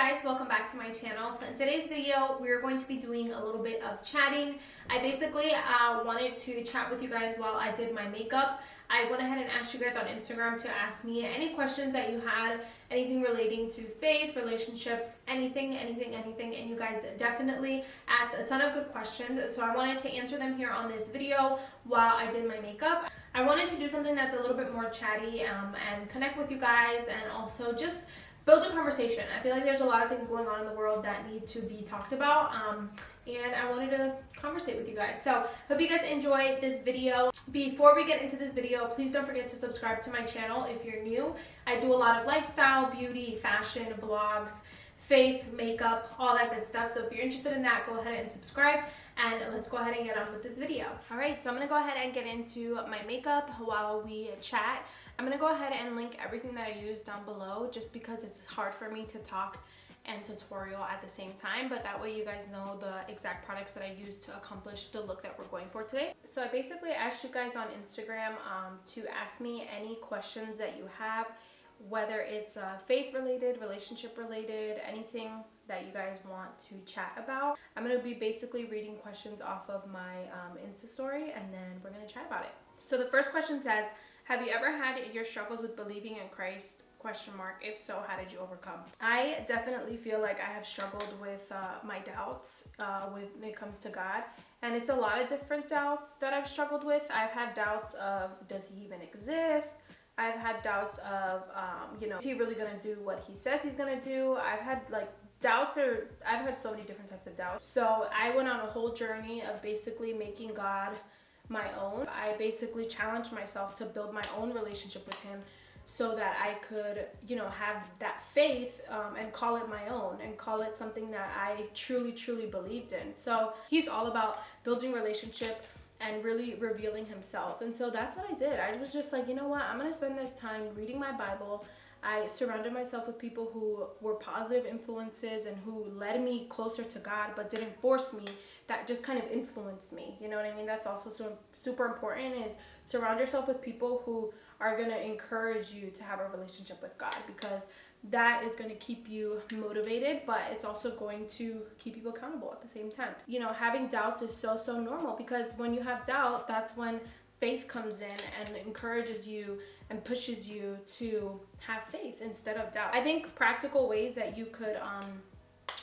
guys, welcome back to my channel. So in today's video, we're going to be doing a little bit of chatting. I basically wanted to chat with you guys while I did my makeup. I went ahead and asked you guys on Instagram to ask me any questions that you had, anything relating to faith, relationships, anything, and you guys definitely asked a ton of good questions. So I wanted to answer them here on this video while I did my makeup. I wanted to do something that's a little bit more chatty and connect with you guys, and also just build a conversation. I feel like there's a lot of things going on in the world that need to be talked about, and I wanted to conversate with you guys. So hope you guys enjoy this video. Before we get into this video, please don't forget to subscribe to my channel if you're new. I do a lot of lifestyle, beauty, fashion, vlogs, faith, makeup, all that good stuff. So if you're interested in that, go ahead and subscribe, and let's go ahead and get on with this video. All right, so I'm gonna go ahead and get into my makeup while we chat. I'm gonna go ahead and link everything that I use down below, just because it's hard for me to talk and tutorial at the same time, but that way you guys know the exact products that I use to accomplish the look that we're going for today. So I basically asked you guys on Instagram to ask me any questions that you have, whether it's faith related, relationship related, anything that you guys want to chat about. I'm gonna be basically reading questions off of my Insta story, and then we're gonna chat about it. So the first question says, have you ever had your struggles with believing in Christ? ? If so, how did you overcome? I definitely feel like I have struggled with my doubts when it comes to God, and it's a lot of different doubts that I've struggled with. I've had doubts of, does he even exist? I've had doubts of, is he really gonna do what he says he's gonna do? I've had I've had so many different types of doubts. So I went on a whole journey of basically making God my own. I basically challenged myself to build my own relationship with him, so that I could, have that faith and call it my own, and call it something that I truly believed in. So he's all about building relationship and really revealing himself. And so that's what I did. I was just like, you know what, I'm gonna spend this time reading my Bible. I surrounded myself with people who were positive influences and who led me closer to God, but didn't force me, that just kind of influenced me. You know what I mean? That's also super important, is surround yourself with people who are going to encourage you to have a relationship with God, because that is going to keep you motivated, but it's also going to keep you accountable at the same time. Having doubts is so normal, because when you have doubt, that's when faith comes in and encourages you and pushes you to have faith instead of doubt. I think practical ways that you could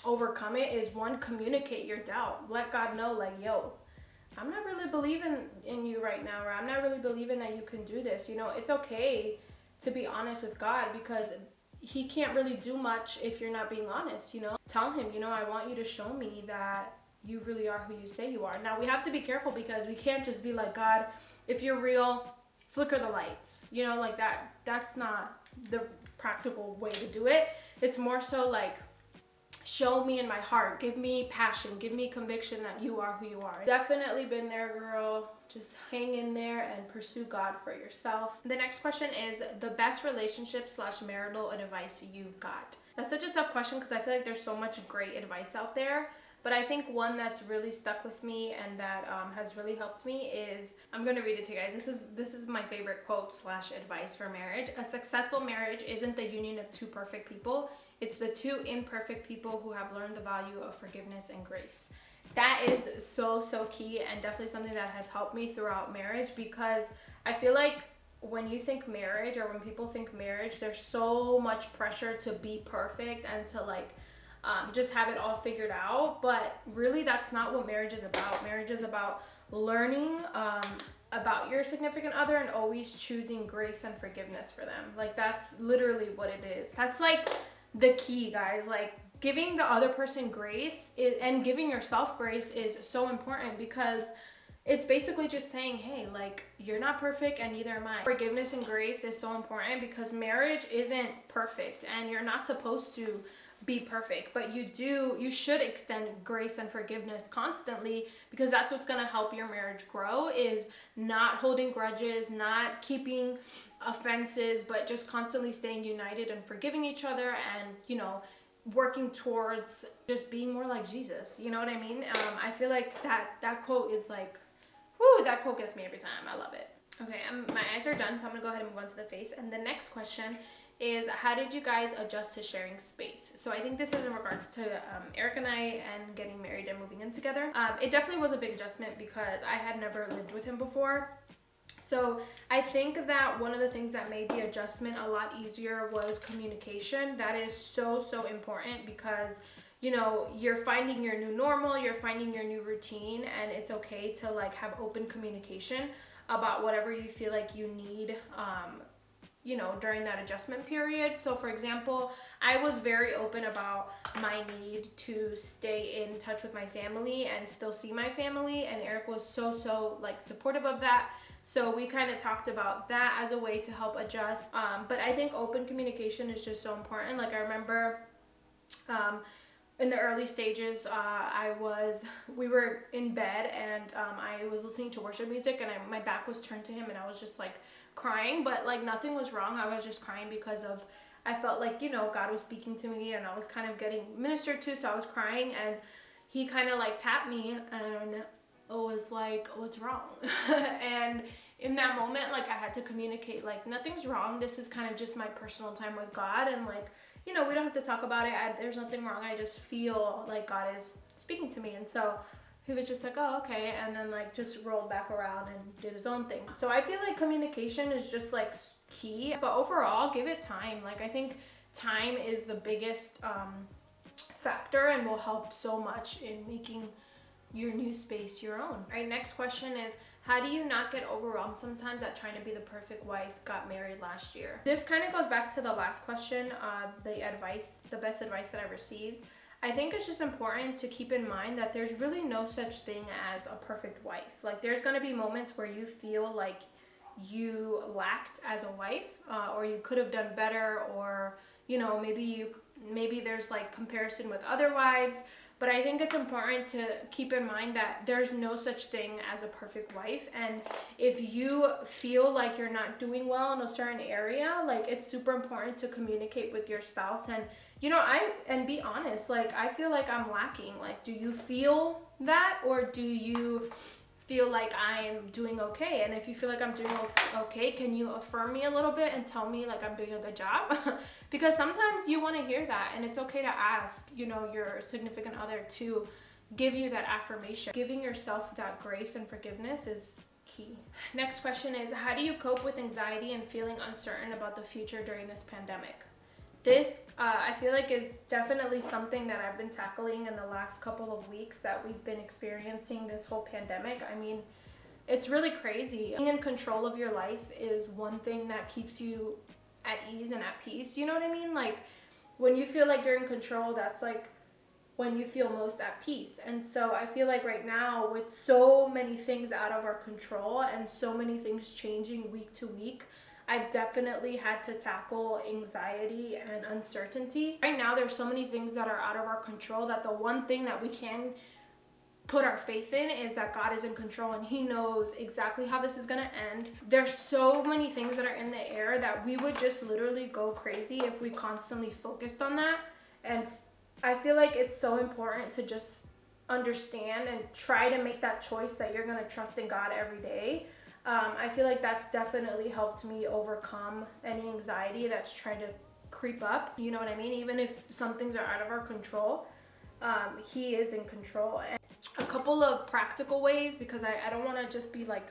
overcome it is, one, communicate your doubt. Let God know, like, yo, I'm not really believing in you right now, or I'm not really believing that you can do this. It's okay to be honest with God, because he can't really do much if you're not being honest. Tell him, I want you to show me that you really are who you say you are. Now we have to be careful, because we can't just be like, God, if you're real, flicker the lights, like that. That's not the practical way to do it. It's more so like, show me in my heart, give me passion, give me conviction that you are who you are. Definitely been there, girl. Just hang in there and pursue God for yourself. The next question is, the best relationship / marital advice you've got. That's such a tough question, because I feel like there's so much great advice out there. But I think one that's really stuck with me and that has really helped me is, I'm going to read it to you guys. This is my favorite quote / advice for marriage. A successful marriage isn't the union of two perfect people. It's the two imperfect people who have learned the value of forgiveness and grace. That is so key, and definitely something that has helped me throughout marriage, because I feel like when you think marriage, or when people think marriage, there's so much pressure to be perfect and to just have it all figured out. But really, that's not what marriage is about. Marriage is about learning about your significant other and always choosing grace and forgiveness for them. That's literally what it is. That's the key, guys. Giving the other person grace and giving yourself grace is so important, because it's basically just saying, hey, you're not perfect and neither am I. Forgiveness and grace is so important, because marriage isn't perfect and you're not supposed to be perfect, but you should extend grace and forgiveness constantly, because that's what's going to help your marriage grow, is not holding grudges, not keeping offenses, but just constantly staying united and forgiving each other, and working towards just being more like Jesus. You know what I mean? I feel like that quote is that quote gets me every time. I love it. Okay, my eyes are done, so I'm gonna go ahead and move on to the face. And the next question is how did you guys adjust to sharing space? So I think this is in regards to Eric and I and getting married and moving in together. It definitely was a big adjustment because I had never lived with him before. So I think that one of the things that made the adjustment a lot easier was communication. That is so, so important because, you know, you're finding your new normal, you're finding your new routine, and it's okay to like have open communication about whatever you feel like you need, you know, during that adjustment period. So for example, I was very open about my need to stay in touch with my family and still see my family, and Eric was so like supportive of that. So we kind of talked about that as a way to help adjust. But I think open communication is just so important. Like I remember in the early stages, we were in bed and I was listening to worship music, and my back was turned to him, and I was just like crying, but like nothing was wrong. I was just crying because I felt like, you know, God was speaking to me and I was kind of getting ministered to, so I was crying, and he kind of like tapped me and was like, what's wrong? And in that moment, like I had to communicate like nothing's wrong, this is kind of just my personal time with God, and like, you know, we don't have to talk about it. There's nothing wrong. I just feel like God is speaking to me. And so he was just like, oh, okay. And then like just rolled back around and did his own thing. So I feel like communication is just like key, but overall give it time. Like I think time is the biggest factor and will help so much in making your new space your own. All right, next question is, how do you not get overwhelmed sometimes at trying to be the perfect wife, got married last year? This kind of goes back to the last question, the best advice that I received. I think it's just important to keep in mind that there's really no such thing as a perfect wife. Like there's gonna be moments where you feel like you lacked as a wife, or you could have done better, or, you know, maybe there's like comparison with other wives. But I think it's important to keep in mind that there's no such thing as a perfect wife. And if you feel like you're not doing well in a certain area, like it's super important to communicate with your spouse and, you know, and be honest. Like I feel like I'm lacking. Like, do you feel that, or do you feel like I am doing okay? And if you feel like I'm doing okay, can you affirm me a little bit and tell me like I'm doing a good job? Because sometimes you want to hear that, and it's okay to ask, you know, your significant other to give you that affirmation. Giving yourself that grace and forgiveness is key. Next question is, how do you cope with anxiety and feeling uncertain about the future during this pandemic? This, I feel like, is definitely something that I've been tackling in the last couple of weeks that we've been experiencing this whole pandemic. I mean, it's really crazy. Being in control of your life is one thing that keeps you at ease and at peace. You know what I mean? Like when you feel like you're in control, that's like when you feel most at peace. And so I feel like right now, with so many things out of our control and so many things changing week to week, I've definitely had to tackle anxiety and uncertainty. Right now, there's so many things that are out of our control that the one thing that we can put our faith in is that God is in control and he knows exactly how this is going to end. There's so many things that are in the air that we would just literally go crazy if we constantly focused on that. And I feel like it's so important to just understand and try to make that choice that you're going to trust in God every day. I feel like that's definitely helped me overcome any anxiety that's trying to creep up. You know what I mean? Even if some things are out of our control, he is in control. And a couple of practical ways, because I don't want to just be like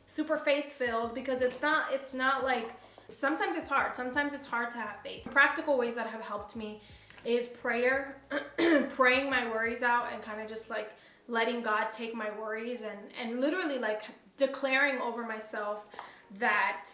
super faith-filled, because it's not like, sometimes it's hard to have faith. Practical ways that have helped me is prayer, praying my worries out and kind of just like letting God take my worries and literally like declaring over myself that,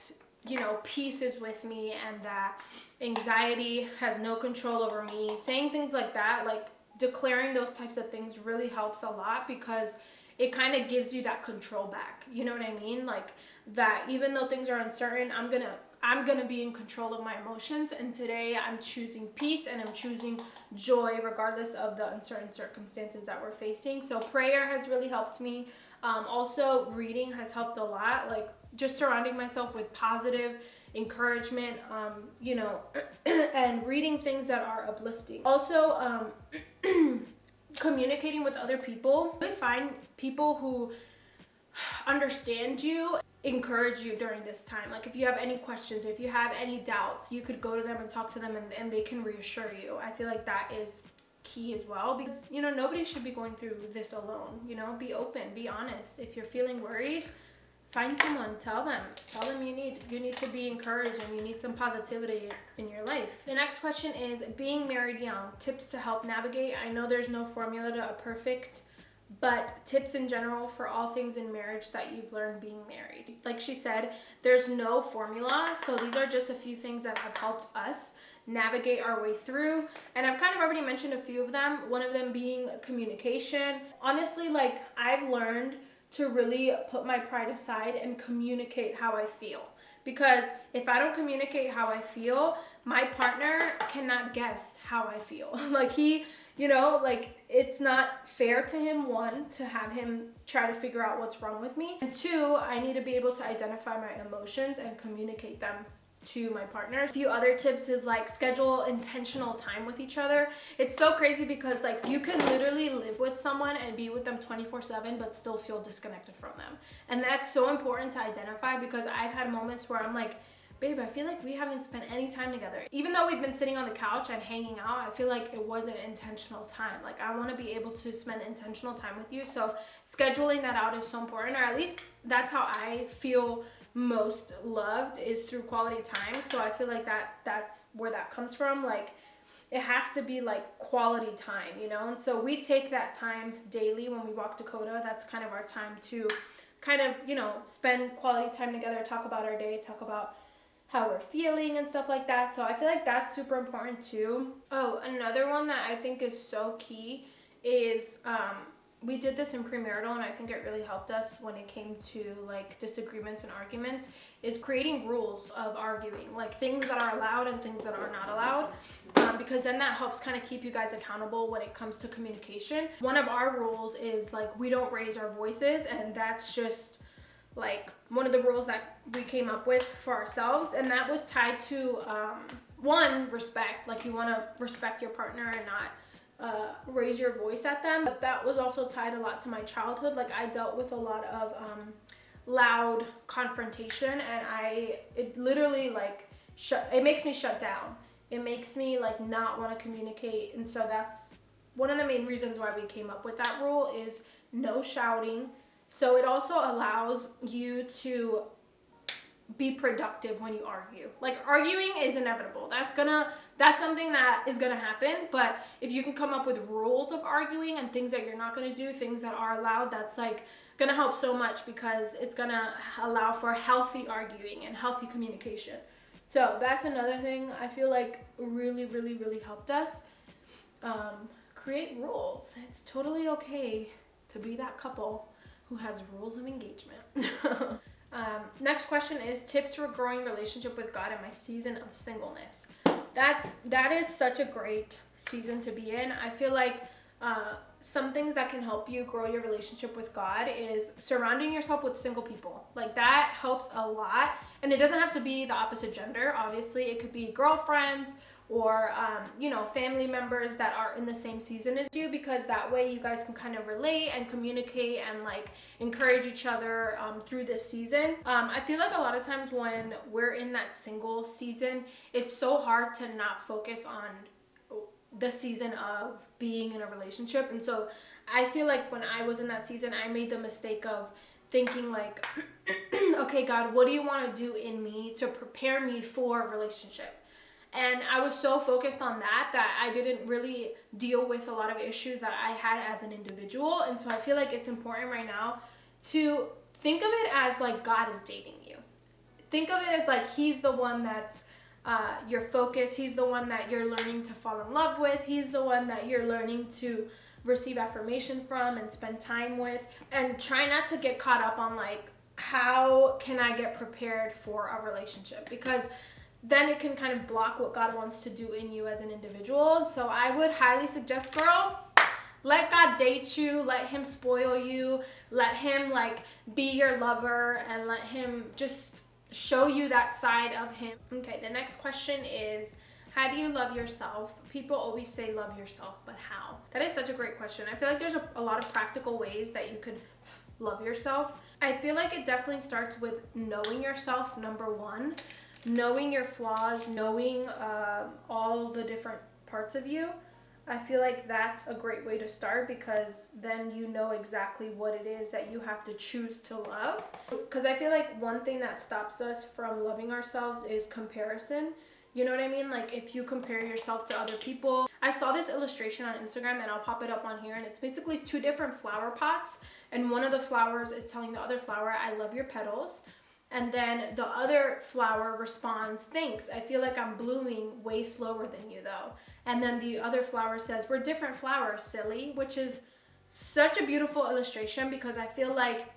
you know, peace is with me and that anxiety has no control over me. Saying things like that, like declaring those types of things, really helps a lot, because it kind of gives you that control back. You know what I mean? Like that even though things are uncertain, I'm gonna be in control of my emotions, and today I'm choosing peace and I'm choosing joy regardless of the uncertain circumstances that we're facing. So prayer has really helped me. Also reading has helped a lot, like just surrounding myself with positive encouragement, you know, and reading things that are uplifting. Also, communicating with other people. Really find people who understand you encourage you during this time. Like if you have any questions, if you have any doubts, you could go to them and talk to them, and they can reassure you. I feel like that is key as well, because you know, nobody should be going through this alone. You know, be open, be honest. If you're feeling worried, find someone, tell them you need to be encouraged, and you need some positivity in your life. The next question is being married young, tips to help navigate. I know there's no formula to a perfect, but tips in general for all things in marriage that you've learned being married. Like she said, there's no formula, so these are just a few things that have helped us navigate our way through, and I've kind of already mentioned a few of them, one of them being communication. Honestly, like I've learned to really put my pride aside and communicate how I feel, because if I don't communicate how I feel, my partner cannot guess how I feel. Like he, you know, like it's not fair to him, one, to have him try to figure out what's wrong with me, and two, I need to be able to identify my emotions and communicate them to my partner. A few other tips is like schedule intentional time with each other. It's so crazy because like you can literally live with someone and be with them 24/7 but still feel disconnected from them, and that's so important to identify, because I've had moments where I'm like, babe, I feel like we haven't spent any time together. Even though we've been sitting on the couch and hanging out, I feel like it wasn't intentional time. Like I want to be able to spend intentional time with you, so scheduling that out is so important, or at least that's how I feel most loved, is through quality time. So I feel like that's where that comes from. Like it has to be like quality time, you know. And so we take that time daily when we walk Dakota. That's kind of our time to kind of, you know, spend quality time together, talk about our day, talk about how we're feeling and stuff like that. So I feel like that's super important too. Oh, another one that I think is so key is we did this in premarital, and I think it really helped us when it came to like disagreements and arguments, is creating rules of arguing, like things that are allowed and things that are not allowed, because then that helps kind of keep you guys accountable when it comes to communication. One of our rules is like we don't raise our voices, and that's just like one of the rules that we came up with for ourselves, and that was tied to one, respect. Like you want to respect your partner and not raise your voice at them. But that was also tied a lot to my childhood. Like I dealt with a lot of loud confrontation, and it literally like it makes me shut down. It makes me like not want to communicate, and so that's one of the main reasons why we came up with that rule, is no shouting. So it also allows you to be productive when you argue. Like arguing is inevitable. That's something that is gonna happen. But if you can come up with rules of arguing and things that you're not gonna do, things that are allowed, that's like gonna help so much, because it's gonna allow for healthy arguing and healthy communication. So that's another thing I feel like really, really, really helped us. Create rules. It's totally okay to be that couple who has rules of engagement. Next question is tips for growing relationship with God in my season of singleness. That is such a great season to be in. I feel like some things that can help you grow your relationship with God is surrounding yourself with single people. Like that helps a lot, and it doesn't have to be the opposite gender. Obviously, it could be girlfriends or you know, family members that are in the same season as you, because that way you guys can kind of relate and communicate and like encourage each other through this season. I feel like a lot of times when we're in that single season, it's so hard to not focus on the season of being in a relationship. And so I feel like when I was in that season, I made the mistake of thinking like, okay, God, what do you want to do in me to prepare me for a relationship? And I was so focused on that I didn't really deal with a lot of issues that I had as an individual. And so I feel like it's important right now to think of it as like God is dating you. Think of it as like he's the one that's your focus. He's the one that you're learning to fall in love with. He's the one that you're learning to receive affirmation from and spend time with. And try not to get caught up on like, how can I get prepared for a relationship? Because then it can kind of block what God wants to do in you as an individual. So I would highly suggest, girl, let God date you, let him spoil you, let him like be your lover, and let him just show you that side of him. Okay, the next question is, how do you love yourself? People always say love yourself, but how? That is such a great question. I feel like there's a lot of practical ways that you could love yourself. I feel like it definitely starts with knowing yourself, number one. Knowing your flaws, knowing all the different parts of you. I feel like that's a great way to start, because then you know exactly what it is that you have to choose to love. Because I feel like one thing that stops us from loving ourselves is comparison. You know what I mean? Like if you compare yourself to other people. I saw this illustration on Instagram, and I'll pop it up on here, and it's basically two different flower pots, and one of the flowers is telling the other flower, I love your petals. And then the other flower responds, thanks, I feel like I'm blooming way slower than you though. And then the other flower says, we're different flowers, silly, which is such a beautiful illustration, because I feel like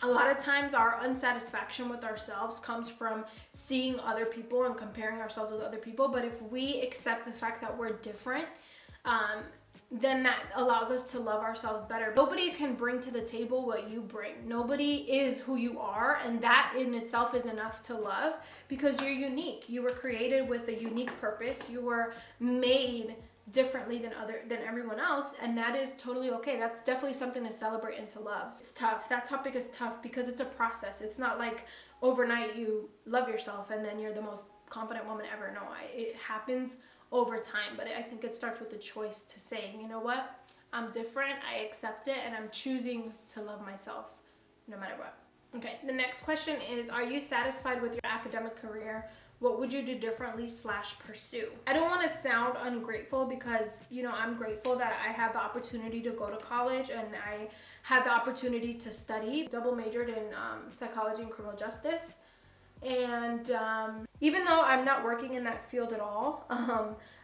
a lot of times our unsatisfaction with ourselves comes from seeing other people and comparing ourselves with other people. But if we accept the fact that we're different, then that allows us to love ourselves better. Nobody can bring to the table what you bring. Nobody is who you are, and that in itself is enough to love, because you're unique. You were created with a unique purpose. You were made differently than everyone else, and that is totally okay. That's definitely something to celebrate and to love. It's tough. That topic is tough because it's a process. It's not like overnight you love yourself and then you're the most confident woman ever. No, it happens over time, but I think it starts with the choice to saying, you know what, I'm different, I accept it, and I'm choosing to love myself no matter what. Okay, the next question is, are you satisfied with your academic career? What would you do differently / pursue? I don't want to sound ungrateful, because, you know, I'm grateful that I had the opportunity to go to college, and I had the opportunity to study. Double majored in psychology and criminal justice. And even though I'm not working in that field at all,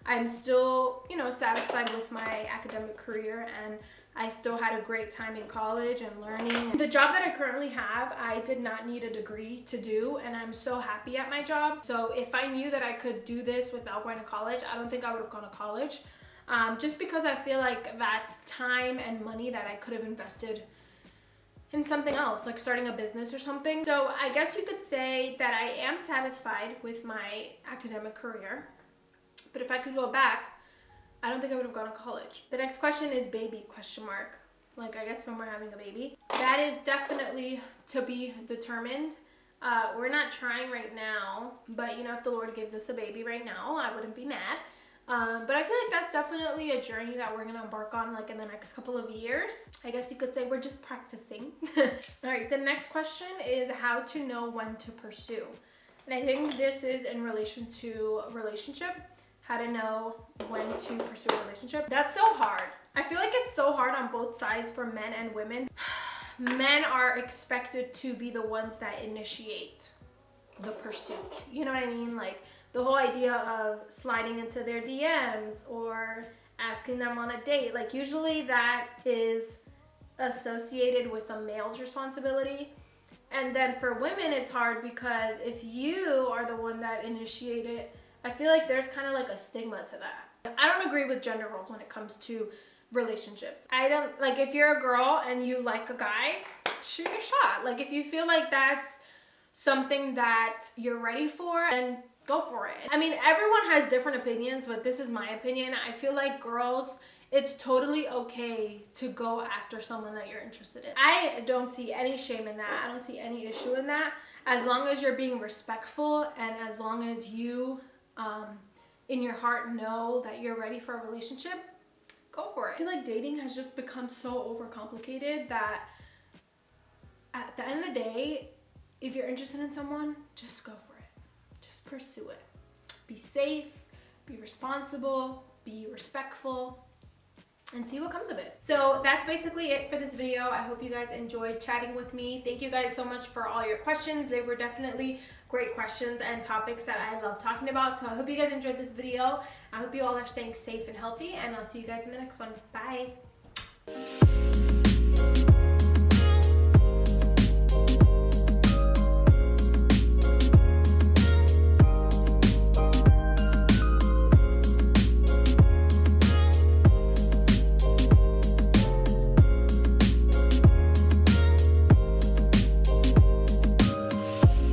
I'm still, you know, satisfied with my academic career, and I still had a great time in college and learning. The job that I currently have, I did not need a degree to do, and I'm so happy at my job. So if I knew that I could do this without going to college, I don't think I would have gone to college, just because I feel like that's time and money that I could have invested in something else, like starting a business or something. So I guess you could say that I am satisfied with my academic career, but if I could go back, I don't think I would have gone to college. The next question is baby ? Like, I guess when we're having a baby. That is definitely to be determined. We're not trying right now, but you know, if the Lord gives us a baby right now, I wouldn't be mad. But I feel like that's definitely a journey that we're gonna embark on, like in the next couple of years. I guess you could say we're just practicing. All right, the next question is how to know when to pursue. And I think this is in relation to a relationship. How to know when to pursue a relationship. That's so hard. I feel like it's so hard on both sides for men and women. Men are expected to be the ones that initiate the pursuit. You know what I mean? Like the whole idea of sliding into their DMs or asking them on a date. Like usually that is associated with a male's responsibility. And then for women, it's hard because if you are the one that initiated, I feel like there's kind of like a stigma to that. I don't agree with gender roles when it comes to relationships. I don't, like, if you're a girl and you like a guy, shoot your shot. Like if you feel like that's something that you're ready for, then go for it. I mean, everyone has different opinions, but this is my opinion. I feel like girls, it's totally okay to go after someone that you're interested in. I don't see any shame in that. I don't see any issue in that. As long as you're being respectful and as long as you in your heart know that you're ready for a relationship, go for it. I feel like dating has just become so overcomplicated that at the end of the day, if you're interested in someone, just go for it. Just pursue it. Be safe, be responsible, be respectful, and see what comes of it. So that's basically it for this video. I hope you guys enjoyed chatting with me. Thank you guys so much for all your questions. They were definitely great questions and topics that I love talking about. So I hope you guys enjoyed this video. I hope you all are staying safe and healthy, and I'll see you guys in the next one. Bye.